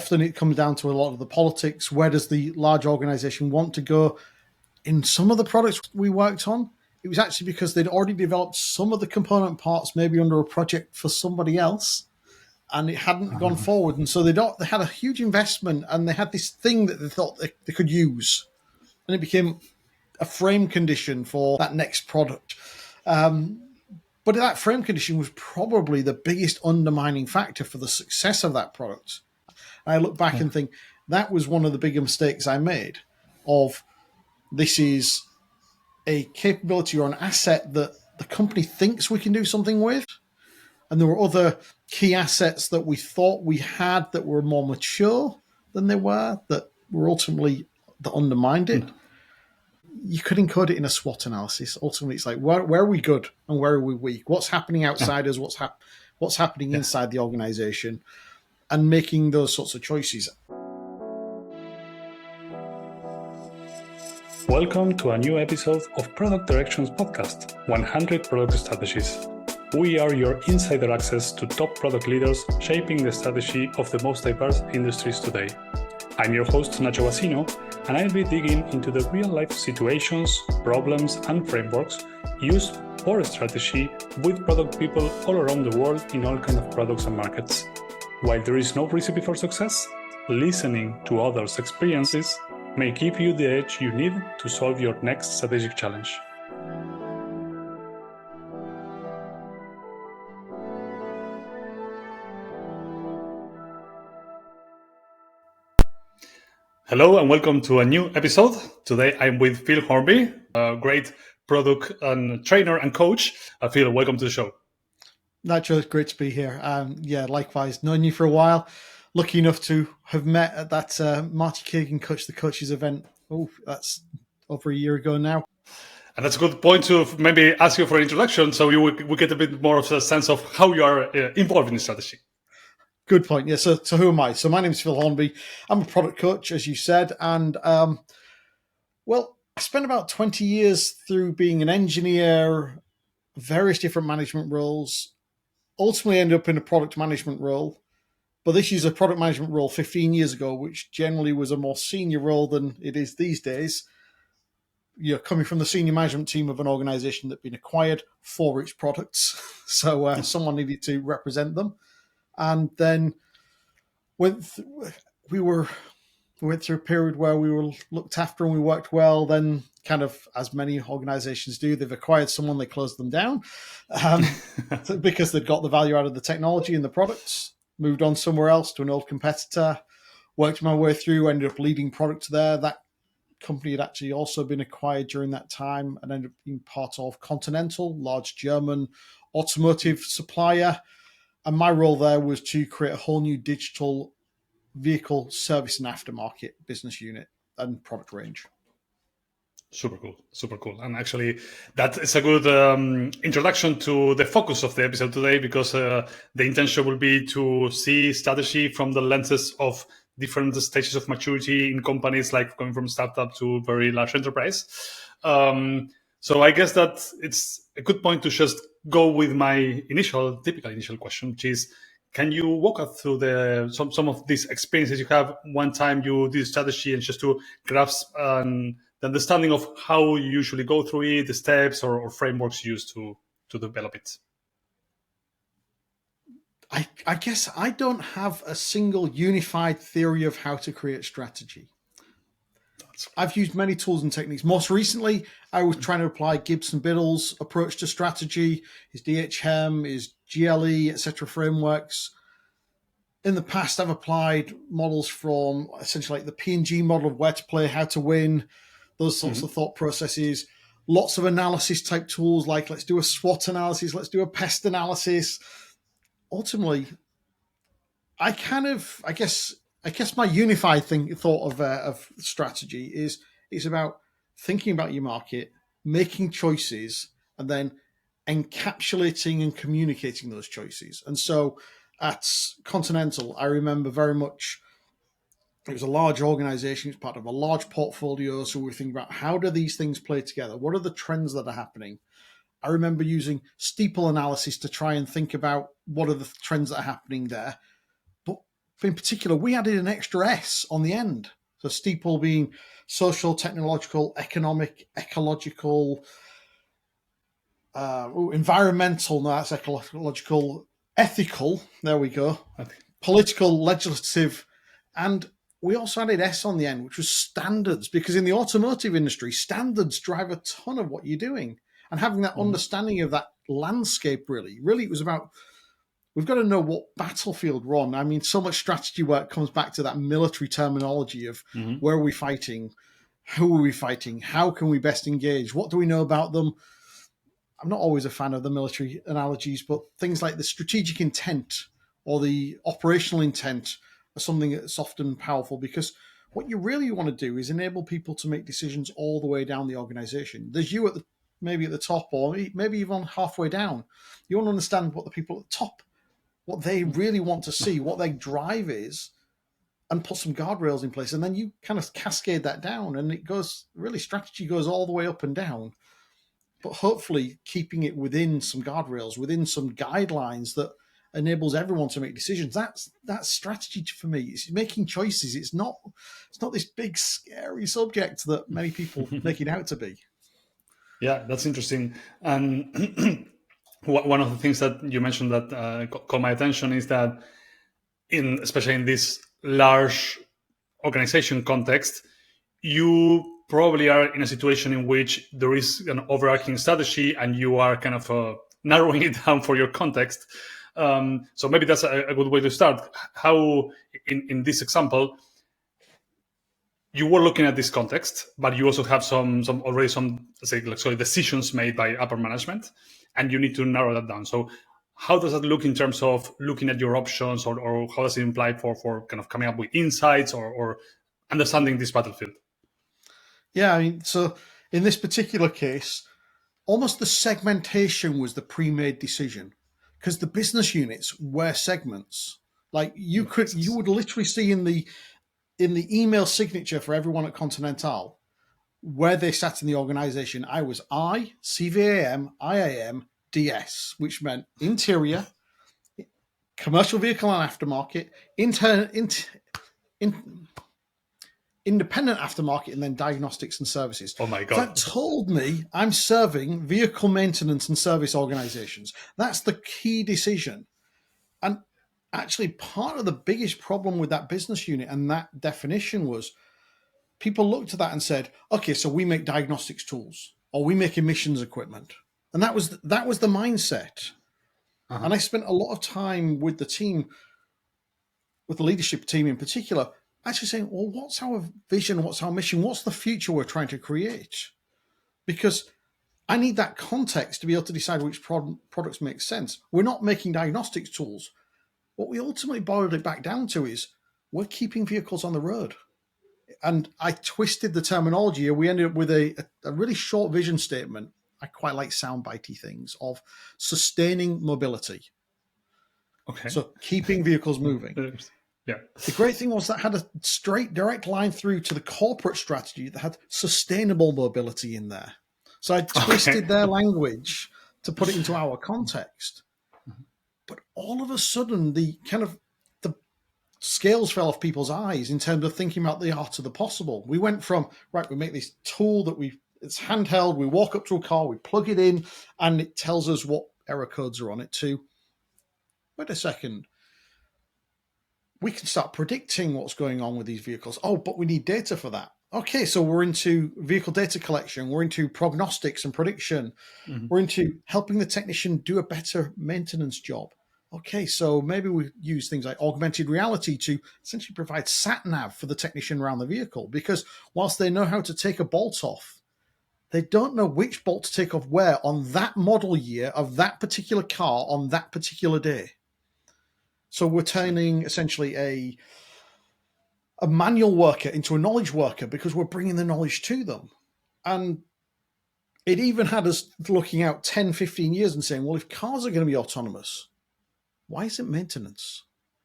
often it comes down to a lot of the politics. Where does the large organization want to go? In some of the products we worked on, it was actually because they'd already developed some of the component parts, maybe under a project for somebody else, and it hadn't gone forward. And so they had a huge investment, and they had this thing that they thought they could use, and it became a frame condition for that next product. But that frame condition was probably the biggest undermining factor for the success of that product. And I look back and think that was one of the bigger mistakes I made of this is a capability or an asset that the company thinks we can do something with. And there were other key assets that we thought we had that were more mature than they were, that were ultimately that undermined it. You could encode it in a SWOT analysis. Ultimately, it's like, where are we good and where are we weak? What's happening outside us? What's happening inside the organization? And making those sorts of choices. Welcome to a new episode of Product Directions Podcast, 100 Product Strategies. We are your insider access to top product leaders shaping the strategy of the most diverse industries today. I'm your host, Nacho Basino, and I'll be digging into the real-life situations, problems, and frameworks used for strategy with product people all around the world in all kinds of products and markets. While there is no recipe for success, listening to others' experiences may give you the edge you need to solve your next strategic challenge. Hello and welcome to a new episode. Today I'm with Phil Hornby, a great product and trainer and coach. Phil, welcome to the show. Nacho, it's great to be here. Likewise, known you for a while. Lucky enough to have met at that Marty Kagan Coach the Coaches event. Oh, that's over a year ago now. And that's a good point to maybe ask you for an introduction so we get a bit more of a sense of how you are involved in the strategy. Good point. Yeah. So who am I? So my name is Phil Hornby. I'm a product coach, as you said. And, I spent about 20 years through being an engineer, various different management roles, ultimately ended up in a product management role. But this is a product management role 15 years ago, which generally was a more senior role than it is these days. You're coming from the senior management team of an organization that had been acquired for its products. So someone needed to represent them. And then we went through a period where we were looked after and we worked well. Then, kind of as many organizations do, they've acquired someone, they closed them down because they'd got the value out of the technology and the products, moved on somewhere else to an old competitor, worked my way through, ended up leading product there. That company had actually also been acquired during that time and ended up being part of Continental, large German automotive supplier. And my role there was to create a whole new digital vehicle service and aftermarket business unit and product range. Super cool. And actually, that is a good introduction to the focus of the episode today, because the intention will be to see strategy from the lenses of different stages of maturity in companies, like going from startup to very large enterprise. So I guess that it's a good point to just go with my typical initial question, which is, can you walk us through some of these experiences you have one time you did strategy, and just to grasp the understanding of how you usually go through it, the steps or frameworks used to develop it? I guess I don't have a single unified theory of how to create strategy. I've used many tools and techniques. Most recently, I was trying to apply Gibson Biddle's approach to strategy, his DHM, his GLE, etc. frameworks. In the past, I've applied models from essentially like the P&G model of where to play, how to win, those sorts of thought processes. Lots of analysis type tools like let's do a SWOT analysis, let's do a pest analysis. Ultimately, I guess my unified thought of strategy is about thinking about your market, making choices, and then encapsulating and communicating those choices. And so at Continental, I remember very much it was a large organization, it's part of a large portfolio. So we're thinking about how do these things play together? What are the trends that are happening? I remember using steeple analysis to try and think about what are the trends that are happening there. But in particular, we added an extra S on the end. So steeple being social, technological, economic, ecological, environmental, no, that's ecological, ethical, there we go, political, legislative, and we also added S on the end, which was standards, because in the automotive industry, standards drive a ton of what you're doing. And having that understanding of that landscape, really, it was about, we've got to know what battlefield we're on. I mean, so much strategy work comes back to that military terminology of where are we fighting, who are we fighting, how can we best engage, what do we know about them. I'm not always a fan of the military analogies, but things like the strategic intent or the operational intent are something that's often powerful, because what you really want to do is enable people to make decisions all the way down the organization. There's you maybe at the top, or maybe even halfway down. You want to understand what the people at the top, what they really want to see, what their drive is, and put some guardrails in place. And then you kind of cascade that down, and it goes, really, strategy goes all the way up and down, but hopefully keeping it within some guardrails, within some guidelines that enables everyone to make decisions. That's strategy for me. It's making choices. It's not this big scary subject that many people make it out to be. Yeah, that's interesting. And one of the things that you mentioned that caught my attention is that especially in this large organization context, you probably are in a situation in which there is an overarching strategy and you are kind of narrowing it down for your context. So maybe that's a good way to start. How, in this example, you were looking at this context, but you also have some let's say decisions made by upper management, and you need to narrow that down. So how does that look in terms of looking at your options, or how does it imply for kind of coming up with insights or understanding this battlefield? Yeah, I mean, so in this particular case, almost the segmentation was the pre-made decision, because the business units were segments. Like you would literally see in the email signature for everyone at Continental where they sat in the organization. I was CVAM, IAM, DS, which meant interior, commercial vehicle and aftermarket, independent aftermarket, and then diagnostics and services. Oh my God. That told me I'm serving vehicle maintenance and service organizations. That's the key decision. And actually, part of the biggest problem with that business unit and that definition was people looked at that and said, okay, so we make diagnostics tools or we make emissions equipment. And that was the mindset. And I spent a lot of time with the team, with the leadership team in particular, actually saying, well, what's our vision? What's our mission? What's the future we're trying to create? Because I need that context to be able to decide which products make sense. We're not making diagnostics tools. What we ultimately boiled it back down to is we're keeping vehicles on the road. And I twisted the terminology. We ended up with a really short vision statement. I quite like soundbitey things of sustaining mobility. Okay. So keeping vehicles moving. Yeah. The great thing was that had a straight, direct line through to the corporate strategy that had sustainable mobility in there. So I twisted their language to put it into our context. But all of a sudden, the scales fell off people's eyes in terms of thinking about the art of the possible. We went from, right, we make this tool that it's handheld, we walk up to a car, we plug it in, and it tells us what error codes are on it, to, wait a second, we can start predicting what's going on with these vehicles. Oh, but we need data for that. Okay, so we're into vehicle data collection, we're into prognostics and prediction, we're into helping the technician do a better maintenance job. Okay, so maybe we use things like augmented reality to essentially provide sat-nav for the technician around the vehicle, because whilst they know how to take a bolt off, they don't know which bolt to take off where on that model year of that particular car on that particular day. So we're turning essentially a manual worker into a knowledge worker because we're bringing the knowledge to them. And it even had us looking out 10, 15 years and saying, well, if cars are going to be autonomous, why isn't maintenance?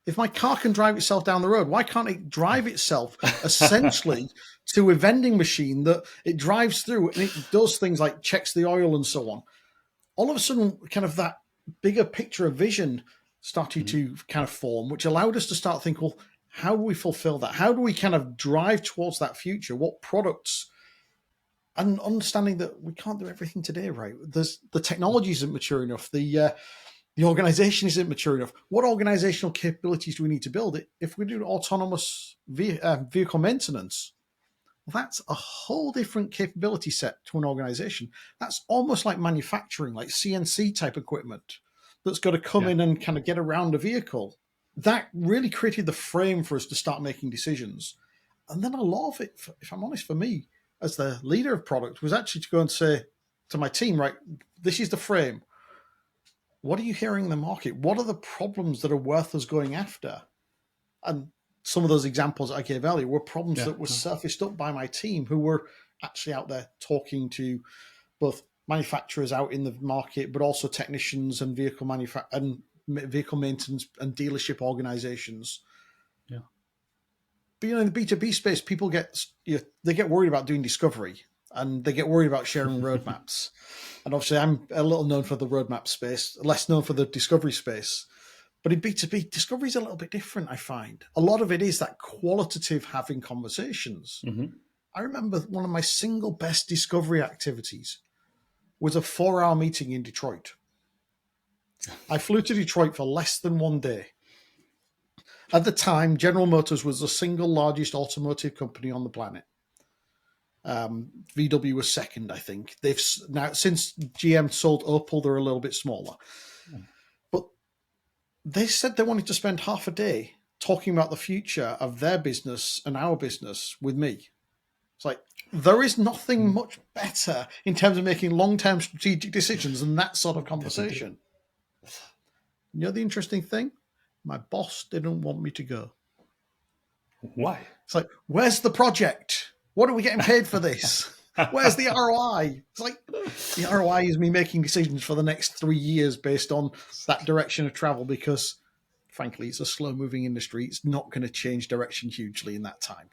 If my car can drive itself down the road, why can't it drive itself essentially to a vending machine that it drives through and it does things like checks the oil and so on? All of a sudden, kind of that bigger picture of vision started to kind of form, which allowed us to start thinking, well, how do we fulfill that? How do we kind of drive towards that future? What products? And understanding that we can't do everything today, right? The technology isn't mature enough. The organization isn't mature enough. What organizational capabilities do we need to build? It if we do autonomous vehicle maintenance, well, that's a whole different capability set to an organization. That's almost like manufacturing, like CNC type equipment that's got to come in and kind of get around a vehicle. That really created the frame for us to start making decisions. And then a lot of it, if I'm honest, for me, as the leader of product, was actually to go and say to my team, right, this is the frame. What are you hearing in the market? What are the problems that are worth us going after? And some of those examples I gave earlier were problems that were surfaced up by my team, who were actually out there talking to both manufacturers out in the market, but also technicians and vehicle maintenance and dealership organizations. Yeah. But in the B2B space, people get worried about doing discovery, and they get worried about sharing roadmaps. And obviously, I'm a little known for the roadmap space, less known for the discovery space. But in B2B, discovery is a little bit different, I find. A lot of it is that qualitative having conversations. Mm-hmm. I remember one of my single best discovery activities was a 4-hour meeting in Detroit. I flew to Detroit for less than one day. At the time, General Motors was the single largest automotive company on the planet. VW was second, I think. They've now, since GM sold Opel, they're a little bit smaller. But they said they wanted to spend half a day talking about the future of their business and our business with me. It's like, there is nothing much better in terms of making long-term strategic decisions than that sort of conversation. You know the interesting thing? My boss didn't want me to go. Why? It's like, where's the project? What are we getting paid for this? Where's the ROI? It's like, the ROI is me making decisions for the next 3 years based on that direction of travel, because frankly, it's a slow-moving industry. It's not going to change direction hugely in that time.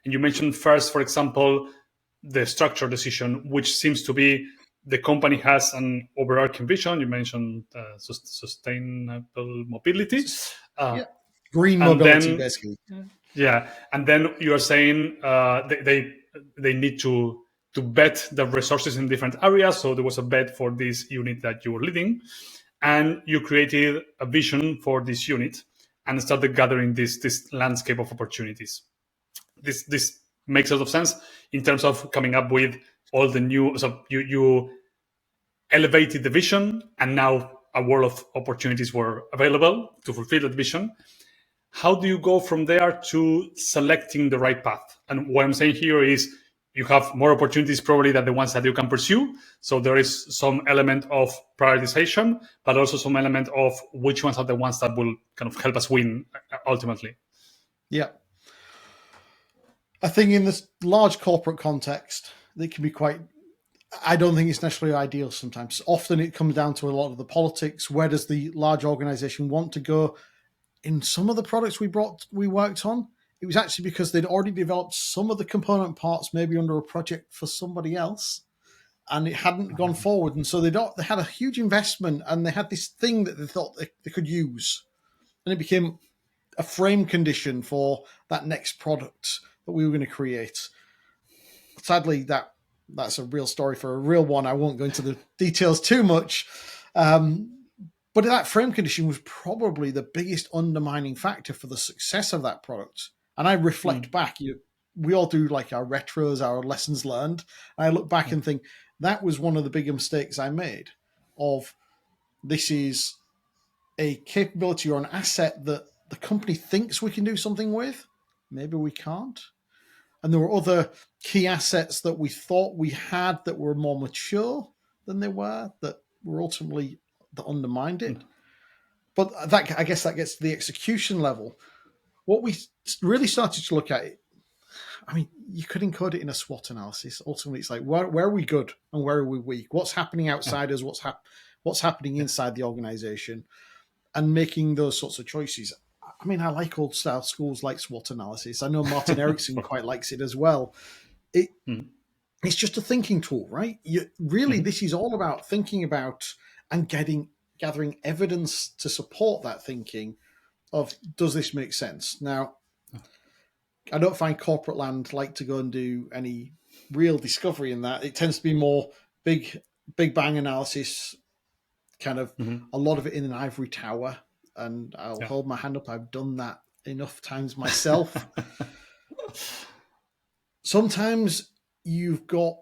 And you mentioned first, for example, the structure decision, which seems to be the company has an overarching vision. You mentioned sustainable mobility. Green mobility, basically. Yeah, and then you are saying they need to bet the resources in different areas. So there was a bet for this unit that you were leading, and you created a vision for this unit and started gathering this landscape of opportunities. This makes a lot of sense in terms of coming up with all the new. So you elevated the vision, and now a world of opportunities were available to fulfill that vision. How do you go from there to selecting the right path? And what I'm saying here is you have more opportunities probably than the ones that you can pursue. So there is some element of prioritization, but also some element of which ones are the ones that will kind of help us win ultimately. Yeah. I think in this large corporate context, it can be quite, I don't think it's necessarily ideal sometimes. Often it comes down to a lot of the politics. Where does the large organization want to go? In some of the products we worked on, it was actually because they'd already developed some of the component parts, maybe under a project for somebody else, and it hadn't gone forward. And so they had a huge investment, and they had this thing that they thought they could use, and it became a frame condition for that next product that we were going to create. Sadly, that's a real story for a real one. I won't go into the details too much. But that frame condition was probably the biggest undermining factor for the success of that product. And I reflect back, we all do like our retros, our lessons learned. And I look back and think that was one of the bigger mistakes I made, of this is a capability or an asset that the company thinks we can do something with. Maybe we can't. And there were other key assets that we thought we had that were more mature than they were, that were ultimately that undermined it. But that, I guess that gets to the execution level. What we really started to look at, I mean, you could encode it in a SWOT analysis. Ultimately, it's like, where are we good and where are we weak? What's happening outside us? What's happening inside the organization? And making those sorts of choices. I mean, I like old style schools like SWOT analysis. I know Martin Erickson quite likes it as well. It's just a thinking tool, right? This is all about thinking about and gathering evidence to support that thinking, of does this make sense? Now, I don't find corporate land like to go and do any real discovery in that. It tends to be more big bang analysis, kind of a lot of it in an ivory tower. And I'll hold my hand up. I've done that enough times myself. Sometimes you've got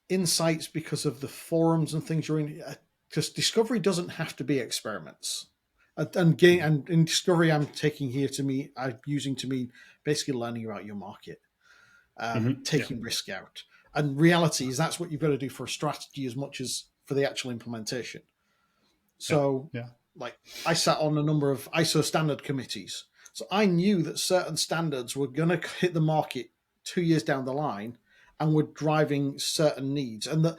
insights because of the forums and things you're in. Because discovery doesn't have to be experiments. And in discovery, I'm using to mean basically learning about your market, taking risk out. And reality is that's what you've got to do for a strategy as much as for the actual implementation. So, like, I sat on a number of ISO standard committees. So I knew that certain standards were going to hit the market 2 years down the line and were driving certain needs, and that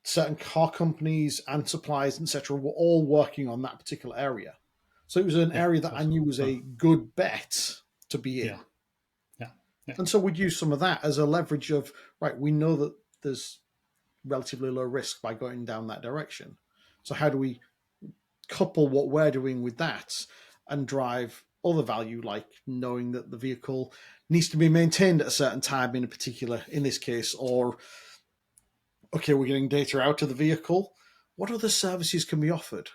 certain car companies and suppliers, etc., were all working on that particular area. So it was an area that I knew was a good bet to be in. And so we'd use some of that as a leverage of, right, we know that there's relatively low risk by going down that direction. So how do we couple what we're doing with that and drive other value, like knowing that the vehicle needs to be maintained at a certain time in this case, or, okay, we're getting data out of the vehicle. What other services can be offered?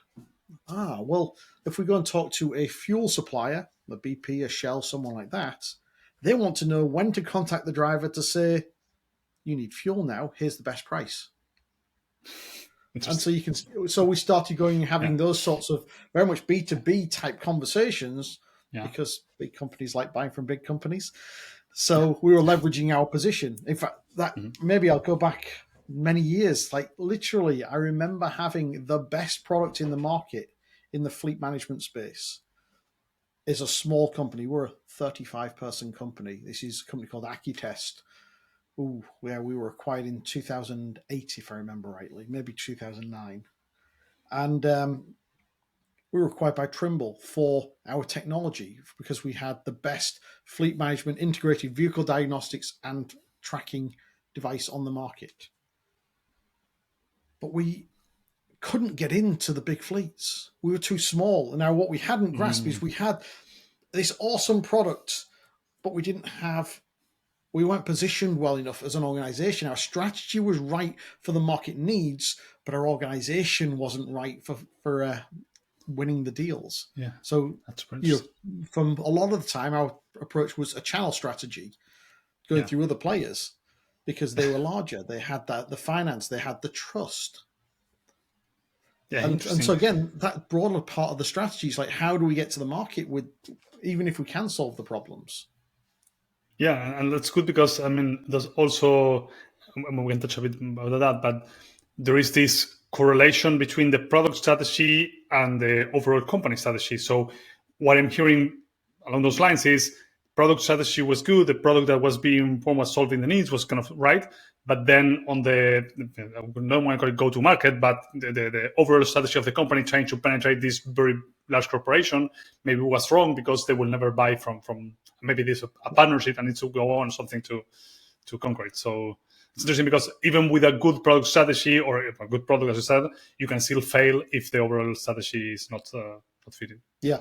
Well, if we go and talk to a fuel supplier, a BP, a Shell, someone like that, they want to know when to contact the driver to say, you need fuel now, here's the best price. And so we started going and having those sorts of very much B2B type conversations because big companies like buying from big companies. So we were leveraging our position. In fact, maybe I'll go back many years. Like literally, I remember having the best product in the market in the fleet management space is a small company. We're a 35-person company. This is a company called AccuTest. Where we were acquired in 2008, if I remember rightly, maybe 2009. And we were acquired by Trimble for our technology because we had the best fleet management, integrated vehicle diagnostics and tracking device on the market. But we couldn't get into the big fleets. We were too small. Now, what we hadn't grasped is we had this awesome product, but we weren't positioned well enough as an organization. Our strategy was right for the market needs, but our organization wasn't right for winning the deals. So from a lot of the time, our approach was a channel strategy, going through other players because they were larger. They had the finance, they had the trust. And so again, that broader part of the strategy is like, how do we get to the market even if we can solve the problems? Yeah, and that's good because there's also, we can touch a bit about that, but there is this correlation between the product strategy and the overall company strategy. So what I'm hearing along those lines is product strategy was good, the product that was being formed was solving the needs was kind of right, but then on I don't want to call it go-to market, but the overall strategy of the company trying to penetrate this very large corporation maybe was wrong because they will never buy from maybe there's a partnership and needs to go on something to conquer it. So it's interesting because even with a good product strategy or a good product, as you said, you can still fail if the overall strategy is not fitting. Yeah.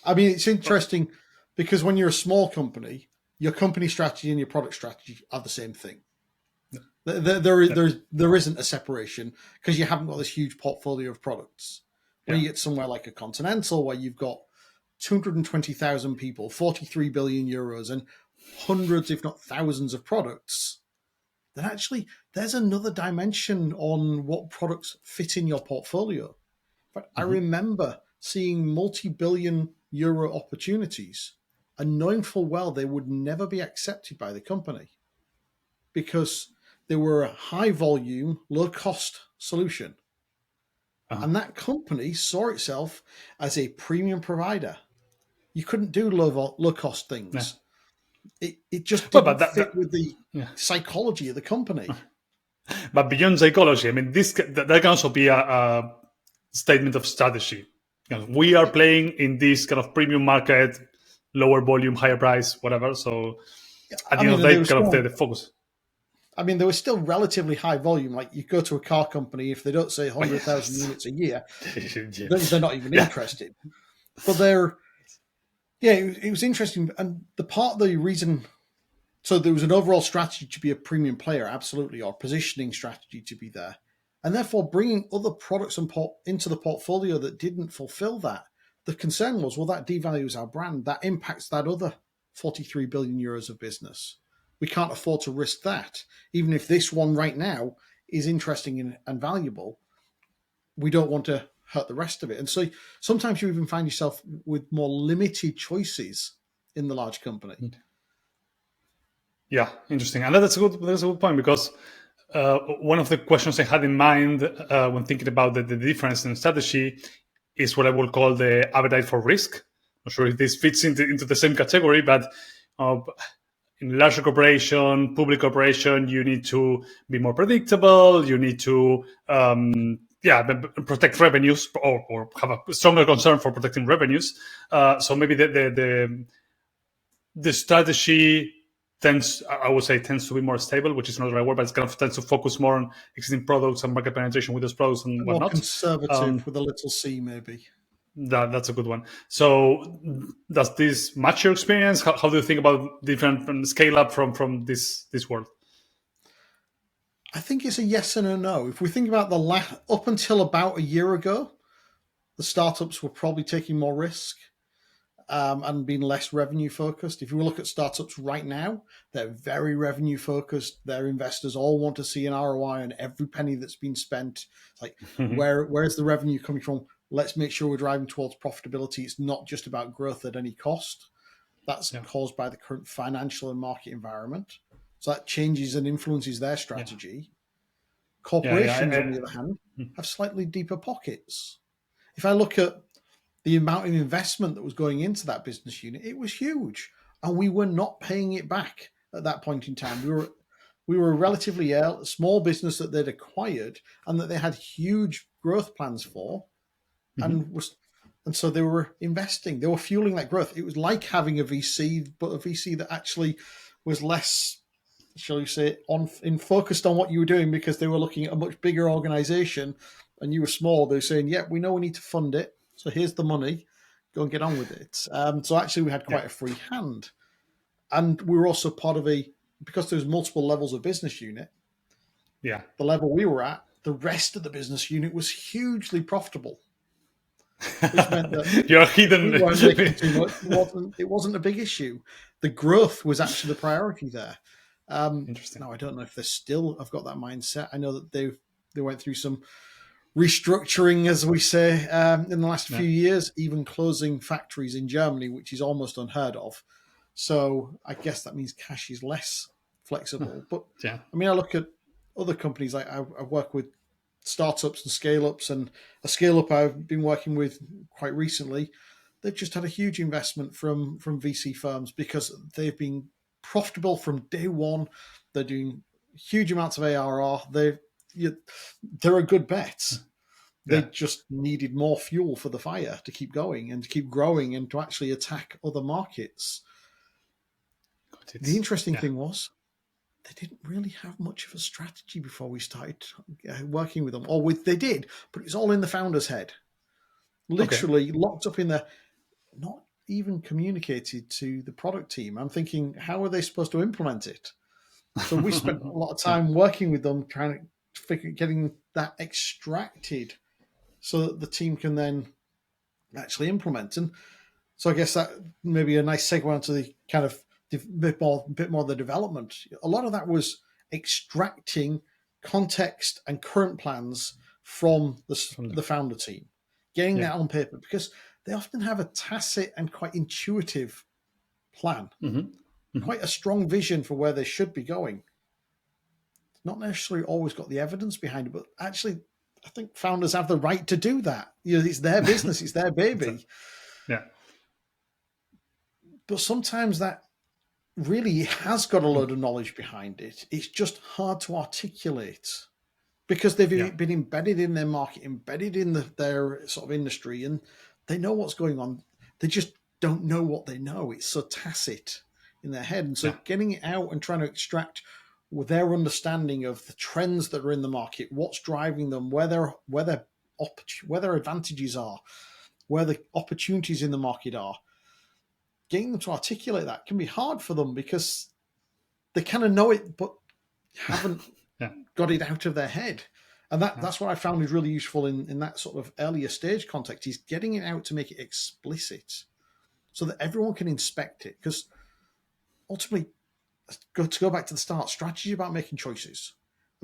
I mean, it's interesting because when you're a small company, your company strategy and your product strategy are the same thing. There isn't a separation because you haven't got this huge portfolio of products. When you get somewhere like a Continental where you've got 220,000 people, 43 billion euros, and hundreds, if not thousands, of products, then actually there's another dimension on what products fit in your portfolio. But I remember seeing multi-billion euro opportunities and knowing full well they would never be accepted by the company because they were a high volume, low cost solution. And that company saw itself as a premium provider. You couldn't do low cost things. It just didn't fit with the psychology of the company. But beyond psychology, I mean, that can also be a statement of strategy. We are playing in this kind of premium market, lower volume, higher price, whatever. So at the end of the day, kind of the focus. I mean, there was still relatively high volume. Like you go to a car company, if they don't say 100,000 units a year, they're not even interested. But Yeah, it was interesting. And the part of the reason, so there was an overall strategy to be a premium player, absolutely, or positioning strategy to be there. And therefore, bringing other products into the portfolio that didn't fulfill that. The concern was, well, that devalues our brand. That impacts that other 43 billion euros of business. We can't afford to risk that. Even if this one right now is interesting and valuable, we don't want to hurt the rest of it. And so sometimes you even find yourself with more limited choices in the large company. Yeah, interesting, and that's a good point because one of the questions I had in mind when thinking about the difference in strategy is what I will call the appetite for risk. Not sure if this fits into the same category, but uh, in larger corporation, public corporation, you need to be more predictable. You need to protect revenues or have a stronger concern for protecting revenues. So maybe the strategy tends, I would say, tends to be more stable, which is not the right word, but it kind of tends to focus more on existing products and market penetration with those products and More whatnot. conservative with a little c, maybe. That's a good one. So, does this match your experience? How do you think about different scale up from this world? I think it's a yes and a no. If we think about up until about a year ago, the startups were probably taking more risk and being less revenue focused. If you look at startups right now, they're very revenue focused. Their investors all want to see an ROI on every penny that's been spent. It's like, where's the revenue coming from? Let's make sure we're driving towards profitability. It's not just about growth at any cost. That's caused by the current financial and market environment. So that changes and influences their strategy. Corporations, on the other hand, have slightly deeper pockets. If I look at the amount of investment that was going into that business unit, it was huge, and we were not paying it back at that point in time. We were a relatively small business that they'd acquired and that they had huge growth plans for, and so they were investing. They were fueling that growth. It was like having a VC, but a VC that actually was less, shall we say, focused on what you were doing because they were looking at a much bigger organization and you were small. They were saying, yeah, we know we need to fund it. So here's the money. Go and get on with it. So actually we had quite a free hand. And we were also part of because there's multiple levels of business unit, Yeah. the level we were at, the rest of the business unit was hugely profitable. Which meant that you're hidden. we weren't making too much. It wasn't a big issue. The growth was actually the priority there. Interesting. Now I don't know if they still have got that mindset. I know that they went through some restructuring, as we say, in the last few years, even closing factories in Germany, which is almost unheard of. So I guess that means cash is less flexible. But I mean, I look at other companies. Like I work with startups and scale ups, and a scale up I've been working with quite recently. They've just had a huge investment from VC firms because they've been profitable from day one. They're doing huge amounts of ARR. They're a good bet. They just needed more fuel for the fire to keep going and to keep growing and to actually attack other markets. The interesting thing was they didn't really have much of a strategy before we started working with them. They did, but it's all in the founder's head. Literally locked up in there, not even communicated to the product team. I'm thinking, how are they supposed to implement it? So we spent a lot of time working with them, trying to getting that extracted so that the team can then actually implement. And so I guess that may be a nice segue onto the kind of bit more the development. A lot of that was extracting context and current plans from the founder team, getting that on paper, because they often have a tacit and quite intuitive plan, quite a strong vision for where they should be going. Not necessarily always got the evidence behind it, but actually, I think founders have the right to do that. It's their business, it's their baby. But sometimes that really has got a load of knowledge behind it. It's just hard to articulate because they've been embedded in their market, embedded in their sort of industry, and they know what's going on. They just don't know what they know. It's so tacit in their head. And so getting it out and trying to extract their understanding of the trends that are in the market, what's driving them, where their advantages are, where the opportunities in the market are. getting them to articulate that can be hard for them because they kind of know it, but haven't Yeah. got it out of their head. And that's what I found is really useful in that sort of earlier stage context, is getting it out to make it explicit so that everyone can inspect it. Because ultimately, to go back to the start, strategy is about making choices,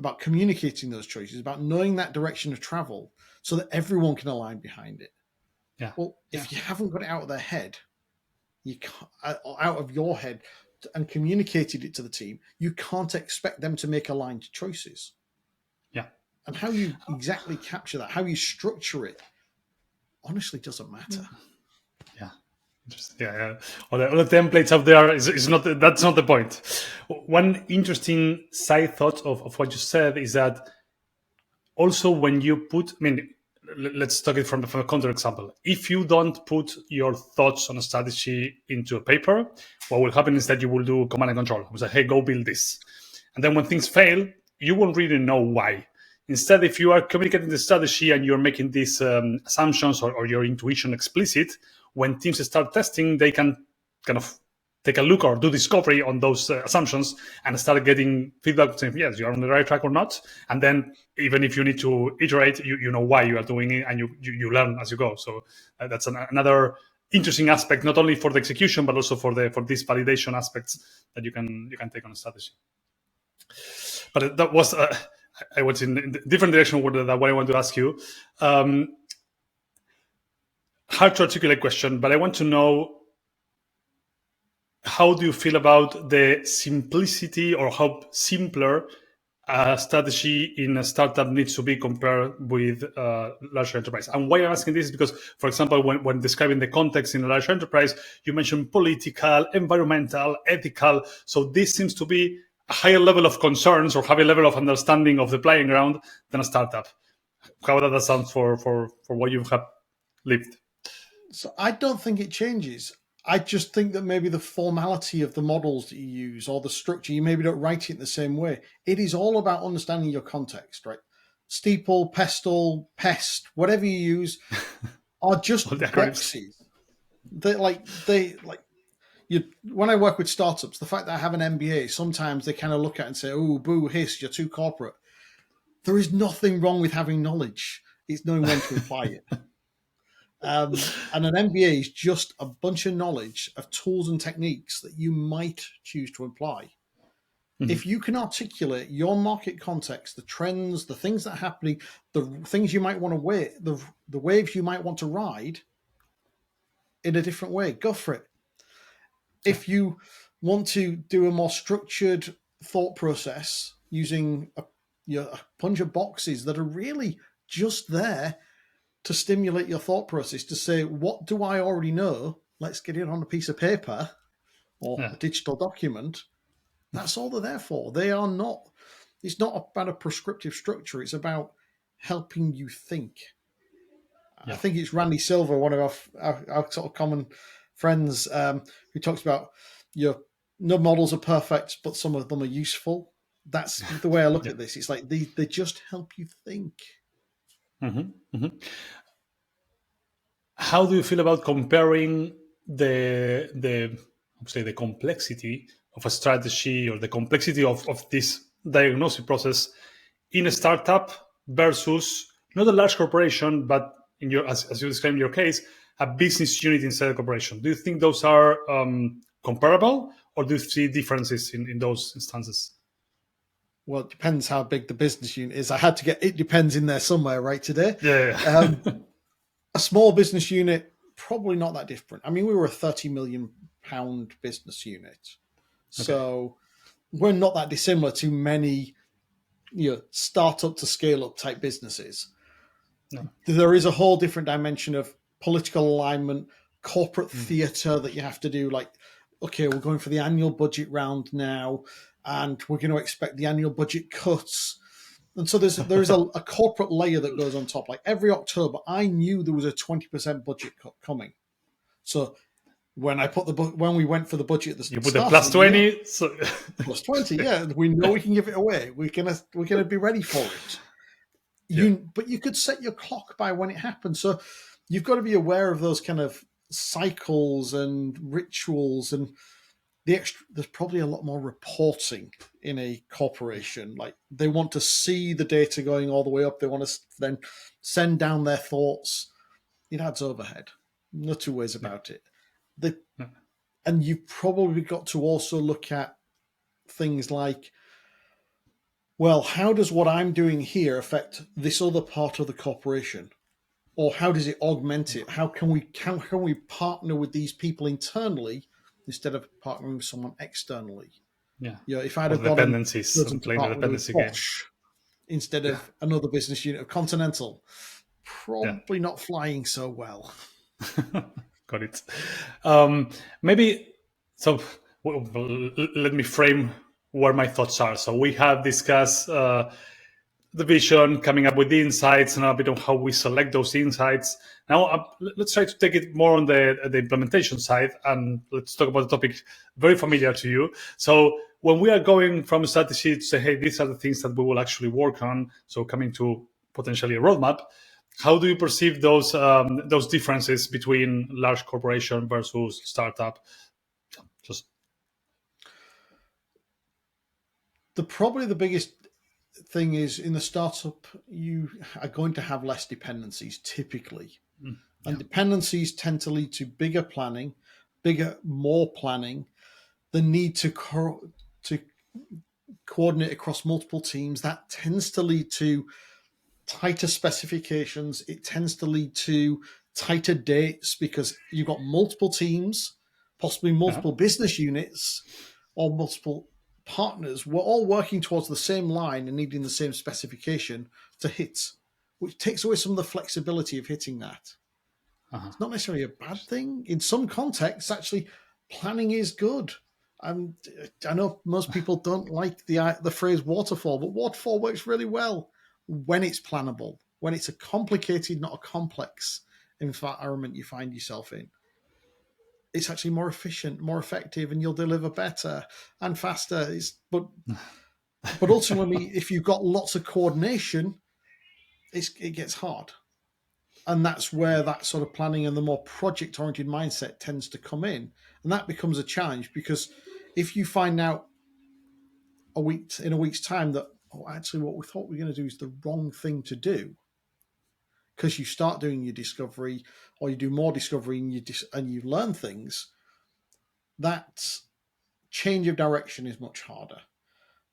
about communicating those choices, about knowing that direction of travel so that everyone can align behind it. Yeah. Well, if you haven't got it out of their head, you can't, out of your head, and communicated it to the team, you can't expect them to make aligned choices. Yeah. And how you exactly capture that, how you structure it, honestly doesn't matter. Yeah. Interesting. Yeah. All the templates out there is not, that's not the point. One interesting side thought of what you said is that also when you put, I mean, let's talk it from a counter example. If you don't put your thoughts on a strategy into a paper, what will happen is that you will do command and control. You say, hey, go build this. And then when things fail, you won't really know why. Instead, if you are communicating the strategy and you're making these assumptions or your intuition explicit, when teams start testing, they can kind of take a look or do discovery on those assumptions and start getting feedback saying, yes, you're on the right track or not. And then even if you need to iterate, you know why you are doing it, and you learn as you go. So that's another interesting aspect, not only for the execution, but also for these validation aspects that you can take on a strategy. But that was, I was in a different direction with what I want to ask you. Hard to articulate question, but I want to know, how do you feel about the simplicity, or how simpler a strategy in a startup needs to be compared with larger enterprise? And why I'm asking this is because, for example, when describing the context in a large enterprise, you mentioned political, environmental, ethical. So this seems to be a higher level of concerns or higher level of understanding of the playing ground than a startup. How does that sound for what you have lived? So I don't think it changes. I just think that maybe the formality of the models that you use or the structure, you maybe don't write it in the same way. It is all about understanding your context, right? Steeple, pestle, pest, whatever you use, are just All the acronyms. boxes. They you. When I work with startups, the fact that I have an MBA, sometimes they kind of look at it and say, "Oh, boo, hiss, you're too corporate." There is nothing wrong with having knowledge. It's knowing when to apply it. And an MBA is just a bunch of knowledge of tools and techniques that you might choose to apply. Mm-hmm. If you can articulate your market context, the trends, the things that are happening, the things you might want to weigh, the waves you might want to ride in a different way, go for it. If you want to do a more structured thought process using a bunch of boxes that are really just there to stimulate your thought process, to say, what do I already know? Let's get it on a piece of paper or a digital document. That's all they're there for. They are not, it's not about a prescriptive structure. It's about helping you think. Yeah. I think it's Randy Silver, one of our sort of common friends, who talks about no models are perfect, but some of them are useful. That's the way I look at this. It's like they just help you think. Mm-hmm. Mm-hmm. How do you feel about comparing the complexity of a strategy, or the complexity of this diagnosis process in a startup versus not a large corporation, but in your, as you described in your case, a business unit inside a corporation? Do you think those are comparable, or do you see differences in those instances? Well, it depends how big the business unit is. I had to get "it depends" in there somewhere, right, today. Yeah. A small business unit, probably not that different. I mean, we were a £30 million business unit. So we're not that dissimilar to many startup to scale up type businesses. No. There is a whole different dimension of political alignment, corporate theatre that you have to do. Like, okay, we're going for the annual budget round now, and we're going to expect the annual budget cuts. And so there is a corporate layer that goes on top. Like every October, I knew there was a 20% budget cut coming. So when we went for the budget at the start, you put a plus 20, so plus 20, yeah, we know we can give it away. We're gonna be ready for it. But you could set your clock by when it happens. So you've got to be aware of those kind of cycles and rituals, and there's probably a lot more reporting in a corporation. Like they want to see the data going all the way up. They want to then send down their thoughts. It adds overhead. No two ways Yeah. about it. The, Yeah. and you've probably got to also look at things like, well, how does what I'm doing here affect this other part of the corporation? Or how does it augment it? How can we partner with these people internally instead of partnering with someone externally? Yeah. If I'd Or have gone dependencies chosen and to playing the partner with dependency game. Bosch instead Yeah. of another business unit of Continental, Yeah. probably not flying so well. Got it. Maybe so. Let me frame where my thoughts are. So we have discussed the vision, coming up with the insights, and a bit of how we select those insights. Now, let's try to take it more on the implementation side, and let's talk about the topic very familiar to you. So, when we are going from strategy to say, hey, these are the things that we will actually work on, so coming to potentially a roadmap, how do you perceive those differences between large corporation versus startup? Just Probably the biggest thing is in the startup, you are going to have less dependencies typically. And yeah, dependencies tend to lead to bigger planning, more planning, the need to coordinate across multiple teams. That tends to lead to tighter specifications. It tends to lead to tighter dates because you've got multiple teams, possibly uh-huh. multiple business units, or multiple partners. We're all working towards the same line and needing the same specification to hit, which takes away some of the flexibility of hitting that. Uh-huh. It's not necessarily a bad thing. In some contexts, actually, planning is good. I know most people don't like the phrase waterfall, but waterfall works really well when it's plannable, when it's a complicated, not a complex environment you find yourself in. It's actually more efficient, more effective, and you'll deliver better and faster. But ultimately, if you've got lots of coordination, it gets hard. And that's where that sort of planning and the more project oriented mindset tends to come in. And that becomes a challenge because if you find out in a week's time that, oh, actually what we thought we were going to do is the wrong thing to do, because you start doing your discovery or you do more discovery and you learn things, that change of direction is much harder.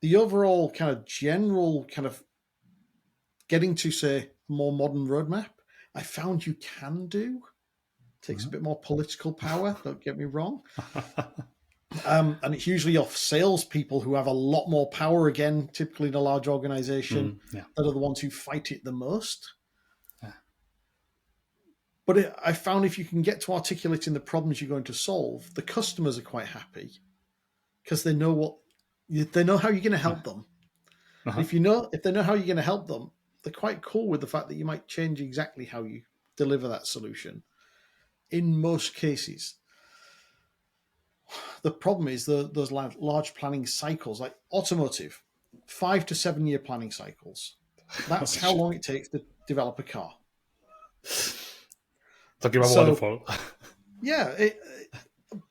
The overall kind of general kind of getting to, say, more modern roadmap, I found you can do. Takes a bit more political power, don't get me wrong. And it's usually off salespeople who have a lot more power, again, typically in a large organization, Yeah. that are the ones who fight it the most. Yeah. But I found if you can get to articulating the problems you're going to solve, the customers are quite happy because they know how you're going to help them. Uh-huh. If they know how you're going to help them, they're quite cool with the fact that you might change exactly how you deliver that solution. In most cases, the problem is those large planning cycles, like automotive, 5 to 7 year planning cycles. That's how long it takes to develop a car. Talking about So waterfall. yeah,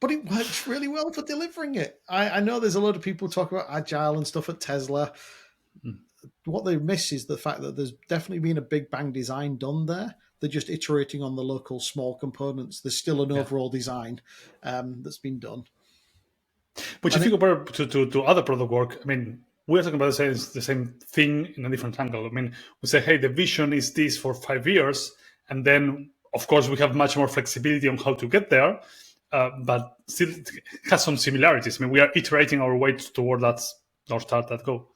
but it works really well for delivering it. I know there's a lot of people talk about agile and stuff at Tesla. What they miss is the fact that there's definitely been a big bang design done there. They're just iterating on the local small components. There's still an Yeah. overall design that's been done. Which, And if you compare to other product work, I mean, we're talking about the same thing in a different angle. I mean, we say, hey, the vision is this for 5 years, and then, of course, we have much more flexibility on how to get there, but still it has some similarities. I mean, we are iterating our way toward that North Star, that goal.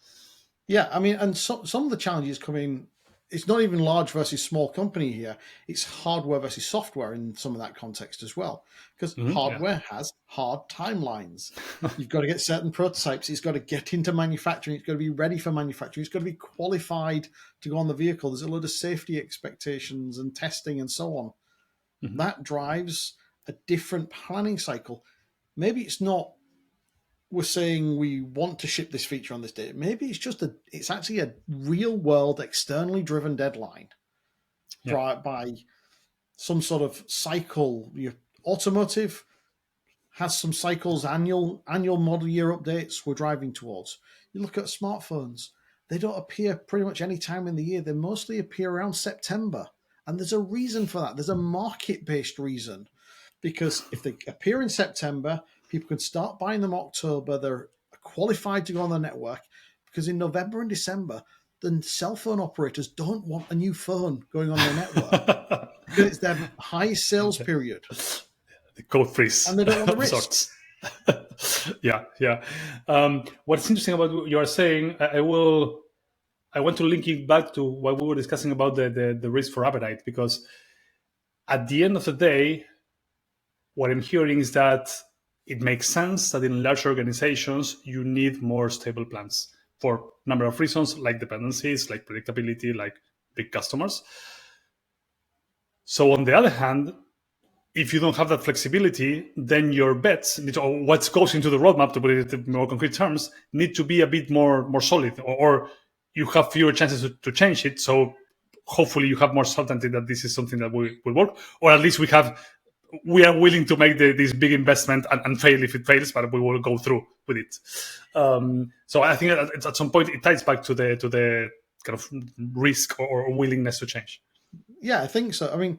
yeah, I mean, and some of the challenges come in. It's not even large versus small company here. It's hardware versus software in some of that context as well. Because Yeah. hardware has hard timelines. You've got to get certain prototypes. It's got to get into manufacturing. It's got to be ready for manufacturing. It's got to be qualified to go on the vehicle. There's a lot of safety expectations and testing and so on. That drives a different planning cycle. Maybe it's not we're saying we want to ship this feature on this date. Maybe it's actually a real world externally driven deadline Yeah. by some sort of cycle automotive has some cycles, annual model year updates we're driving towards. You look at smartphones, they don't appear pretty much any time in the year. They mostly appear around September. And there's a reason for that. There's a market-based reason. Because if they appear in September, people can start buying them October. They're qualified to go on the network. Because in November and December, the cell phone operators don't want a new phone going on their network. Because it's their highest sales period. The code freeze. And they don't want the risk. Yeah. What's interesting about what you are saying, I want to link it back to what we were discussing about the risk for appetite, because at the end of the day, what I'm hearing is that it makes sense that in large organizations, you need more stable plans for a number of reasons, like dependencies, like predictability, like big customers. So on the other hand, if you don't have that flexibility, then your bets, or what goes into the roadmap, to put it in more concrete terms, need to be a bit more solid, or you have fewer chances to change it. So hopefully you have more certainty that this is something that will work, or at least we are willing to make this big investment and fail if it fails, but we will go through with it. So I think at some point it ties back to the kind of risk or willingness to change. Yeah, I think so. I mean,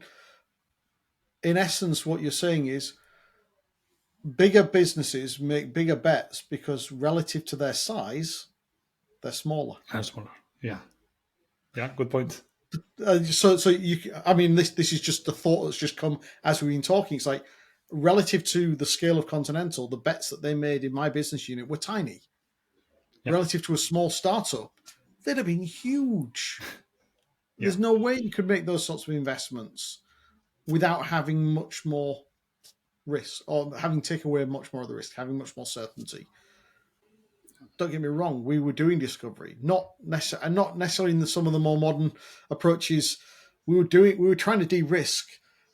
in essence, what you're saying is bigger businesses make bigger bets because relative to their size, they're smaller. And smaller, yeah, good point. So you, I mean, this is just the thought that's just come as we've been talking. It's like relative to the scale of Continental, the bets that they made in my business unit were tiny. Yep. Relative to a small startup, they'd have been huge. There's no way you could make those sorts of investments without having much more risk, or having taken away much more of the risk, having much more certainty. Don't get me wrong, we were doing discovery, not necessarily in some of the more modern approaches. We were trying to de-risk.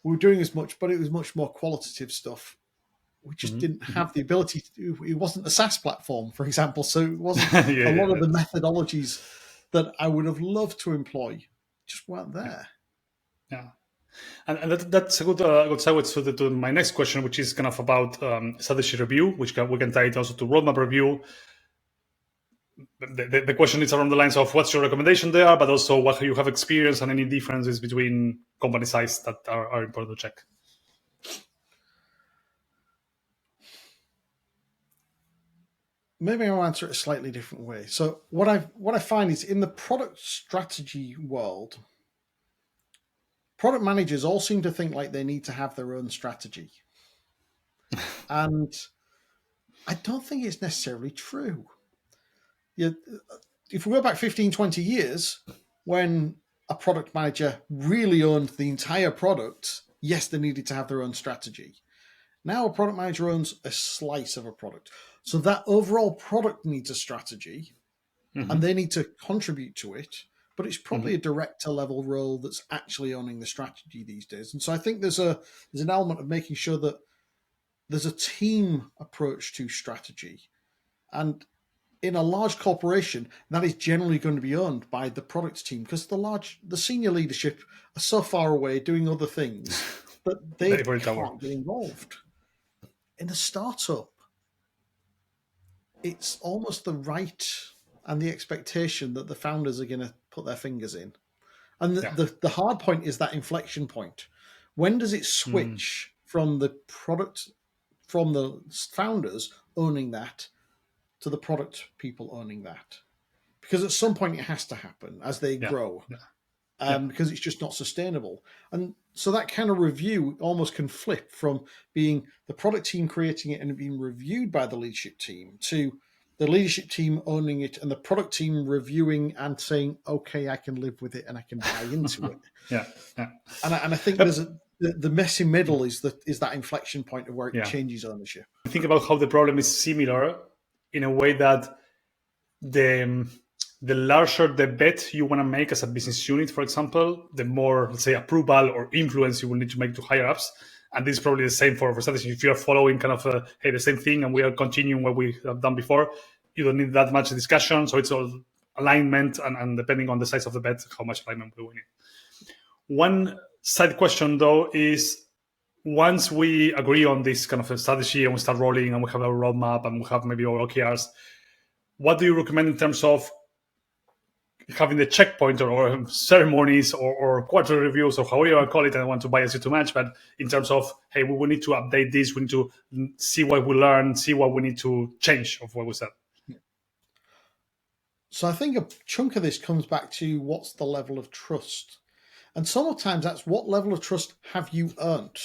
We were doing as much, but it was much more qualitative stuff. We just didn't have the ability to. It wasn't a SaaS platform, for example, so it wasn't a lot of the methodologies that I would have loved to employ just weren't there. Yeah. And that's a good segue to my next question, which is kind of about strategy review, which we can tie it also to roadmap review. The question is around the lines of what's your recommendation there, but also what you have experienced and any differences between company size that are important to check. Maybe I'll answer it a slightly different way. So what I find is in the product strategy world, product managers all seem to think like they need to have their own strategy. And I don't think it's necessarily true. If we go back 15, 20 years, when a product manager really owned the entire product, yes, they needed to have their own strategy. Now a product manager owns a slice of a product. So that overall product needs a strategy, and they need to contribute to it. But it's probably a director level role that's actually owning the strategy these days. And so I think there's an element of making sure that there's a team approach to strategy. And in a large corporation, that is generally going to be owned by the product team, because the senior leadership are so far away doing other things that they can't get involved. In a startup, it's almost the right and the expectation that the founders are going to put their fingers in. And the hard point is that inflection point. When does it switch from the product, from the founders owning that, to the product people owning that? Because at some point it has to happen as they grow, because it's just not sustainable. And so that kind of review almost can flip from being the product team creating it and being reviewed by the leadership team to the leadership team owning it and the product team reviewing and saying, okay, I can live with it and I can buy into it. And I think there's the messy middle is that inflection point of where it changes ownership. Think about how the problem is similar in a way that the larger the bet you want to make as a business unit, for example, the more, let's say, approval or influence you will need to make to higher ups. And this is probably the same for strategy. If you are following kind of the same thing and we are continuing what we have done before, you don't need that much discussion. So it's all alignment and depending on the size of the bet, how much alignment we need. One side question, though, is once we agree on this kind of a strategy and we start rolling and we have a roadmap and we have maybe our OKRs, what do you recommend in terms of having the checkpoint or ceremonies or quarterly reviews or however you want to call it? I don't want to bias you too much, but in terms of, hey, we need to update this, we need to see what we learn, see what we need to change of what we said. So I think a chunk of this comes back to what's the level of trust. And sometimes that's what level of trust have you earned?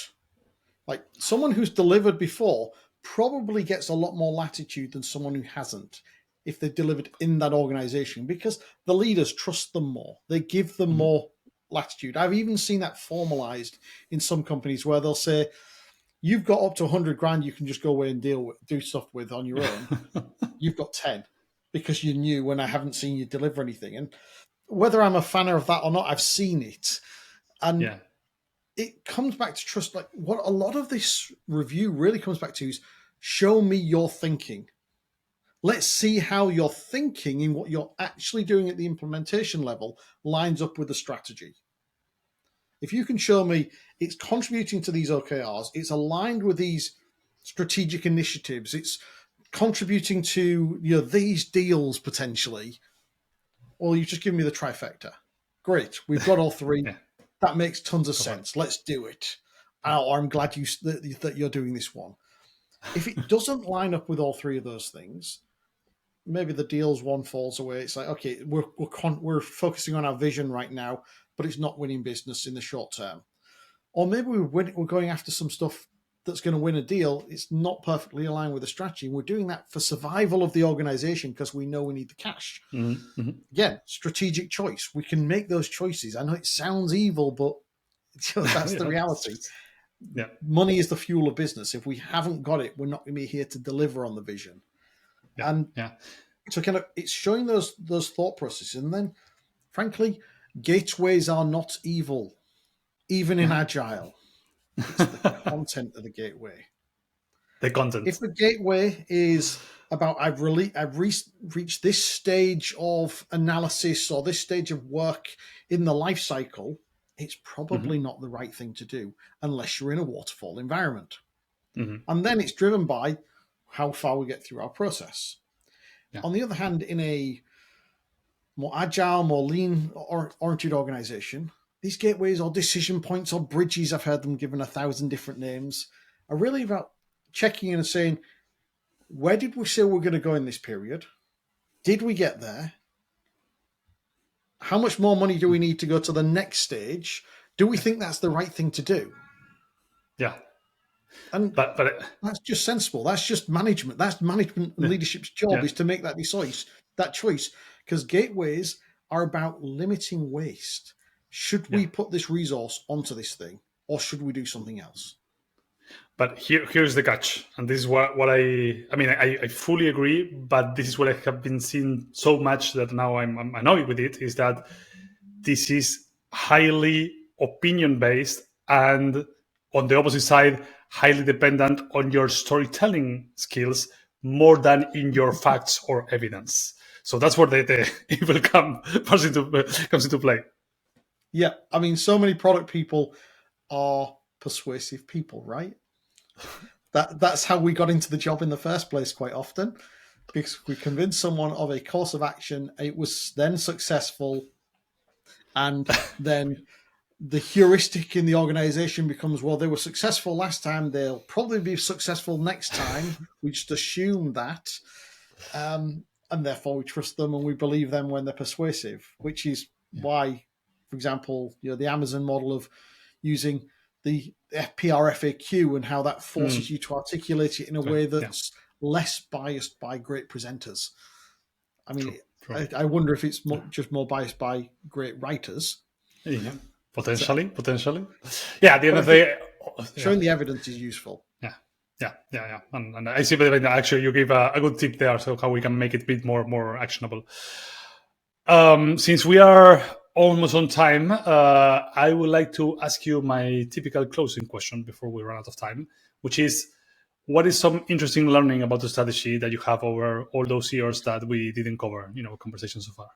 Like someone who's delivered before probably gets a lot more latitude than someone who hasn't if they've delivered in that organization, because the leaders trust them more. They give them more latitude. I've even seen that formalized in some companies where they'll say, you've got up to 100 grand you can just go away and do stuff with on your own. You've got 10 because you're new when I haven't seen you deliver anything. And whether I'm a fan of that or not, I've seen it. And it comes back to trust. Like what a lot of this review really comes back to is show me your thinking. Let's see how your thinking in what you're actually doing at the implementation level lines up with the strategy. If you can show me it's contributing to these OKRs, it's aligned with these strategic initiatives, it's contributing to these deals potentially, well, you've just given me the trifecta. Great, we've got all three. That makes tons of sense. Let's do it. Oh, I'm glad that you're doing this one. If it doesn't line up with all three of those things, maybe the deals one falls away. It's like, okay, we're focusing on our vision right now, but it's not winning business in the short term. Or maybe we're going after some stuff that's going to win a deal. It's not perfectly aligned with the strategy. We're doing that for survival of the organization because we know we need the cash. Mm-hmm. Again, strategic choice. We can make those choices. I know it sounds evil, but that's the reality. Yeah. Money is the fuel of business. If we haven't got it, we're not going to be here to deliver on the vision. And so kind of it's showing those thought processes. And then, frankly, gateways are not evil, even in Agile. It's the content of the gateway. The content. If the gateway is about I've reached this stage of analysis or this stage of work in the life cycle, it's probably not the right thing to do unless you're in a waterfall environment. And then it's driven by how far we get through our process. On the other hand, in a more agile, more lean-oriented organization, these gateways or decision points or bridges, I've heard them given 1,000 different names, are really about checking in and saying, where did we say we're going to go in this period? Did we get there? How much more money do we need to go to the next stage? Do we think that's the right thing to do? Yeah. And but that's just sensible. That's just management. That's management and leadership's job is to make that choice. Because gateways are about limiting waste. Should we put this resource onto this thing, or should we do something else? But here's the catch, and this is what I fully agree. But this is what I have been seeing so much that now I'm annoyed with it. Is that this is highly opinion based, and on the opposite side, highly dependent on your storytelling skills more than in your facts or evidence. So that's where the evil comes into play. Yeah, I mean, so many product people are persuasive people, right? That's how we got into the job in the first place quite often, because we convinced someone of a course of action, it was then successful, and then the heuristic in the organization becomes, well, they were successful last time, they'll probably be successful next time. We just assume that, and therefore we trust them and we believe them when they're persuasive, which is why, for example, the Amazon model of using the FPR FAQ and how that forces you to articulate it in a way that's less biased by great presenters. I mean, true. I wonder if it's just more biased by great writers. Yeah, potentially. Yeah, at the end of the day, showing the evidence is useful. Yeah. And I see that actually you give a good tip there, so how we can make it a bit more actionable. Since we are almost on time, I would like to ask you my typical closing question before we run out of time, which is, what is some interesting learning about the strategy that you have over all those years that we didn't cover in our conversation so far?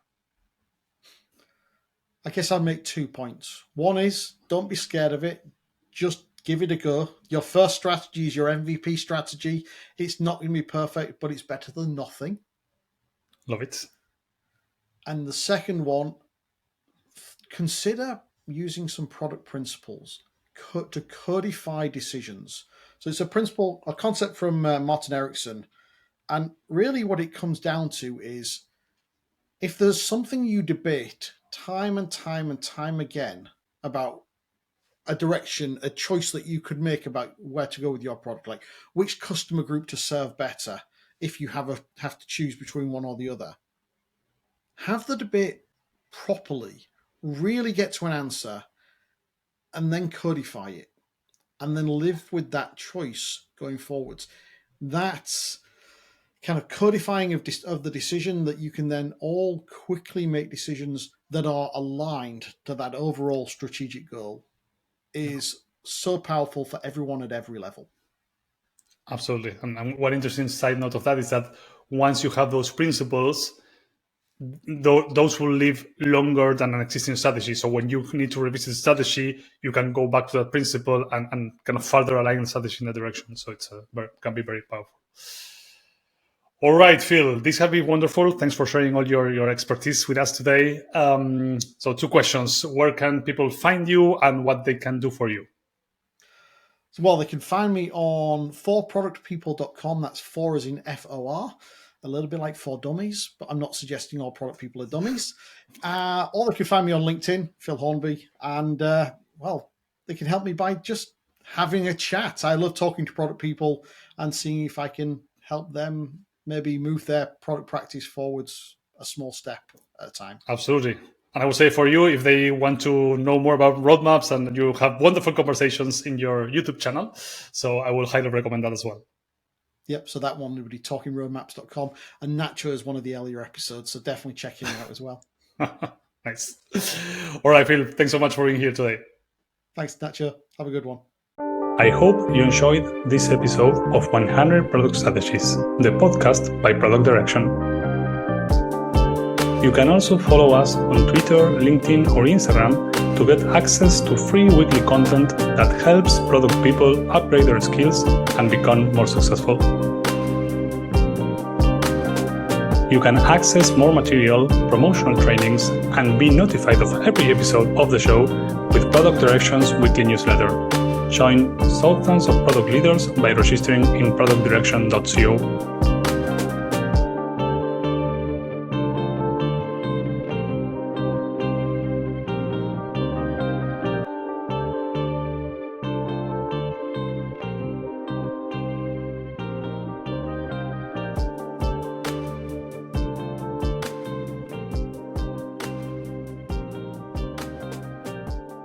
I guess I'll make 2 points. One is, don't be scared of it. Just Give it a go. Your first strategy is your MVP strategy. It's not going to be perfect, but it's better than nothing. Love it. And the second one, consider using some product principles to codify decisions. So it's a concept from Martin Erickson. And really what it comes down to is if there's something you debate time and time and time again about a direction, a choice that you could make about where to go with your product, like which customer group to serve better if you have to choose between one or the other. Have the debate properly, really get to an answer, and then codify it, and then live with that choice going forwards. That's kind of codifying of the decision that you can then all quickly make decisions that are aligned to that overall strategic goal is so powerful for everyone at every level. Absolutely. And one interesting side note of that is that once you have those principles, those will live longer than an existing strategy. So when you need to revisit the strategy, you can go back to that principle and kind of further align the strategy in that direction. So it can be very powerful. All right, Phil, this has been wonderful. Thanks for sharing all your expertise with us today. So 2 questions. Where can people find you and what they can do for you? Well, they can find me on forproductpeople.com. That's 4 as in FOR. A little bit like for dummies, but I'm not suggesting all product people are dummies. Or they can find me on LinkedIn, Phil Hornby. And, they can help me by just having a chat. I love talking to product people and seeing if I can help them maybe move their product practice forwards a small step at a time. Absolutely. And I would say for you, if they want to know more about roadmaps, and you have wonderful conversations in your YouTube channel. So I will highly recommend that as well. Yep. So that one would be talkingroadmaps.com. And Nacho is one of the earlier episodes. So definitely check him out as well. Nice. All right, Phil. Thanks so much for being here today. Thanks, Nacho. Have a good one. I hope you enjoyed this episode of 100 Product Strategies, the podcast by Product Direction. You can also follow us on Twitter, LinkedIn, or Instagram to get access to free weekly content that helps product people upgrade their skills and become more successful. You can access more material, promotional trainings, and be notified of every episode of the show with Product Direction's weekly newsletter. Join thousands of product leaders by registering in productdirection.co.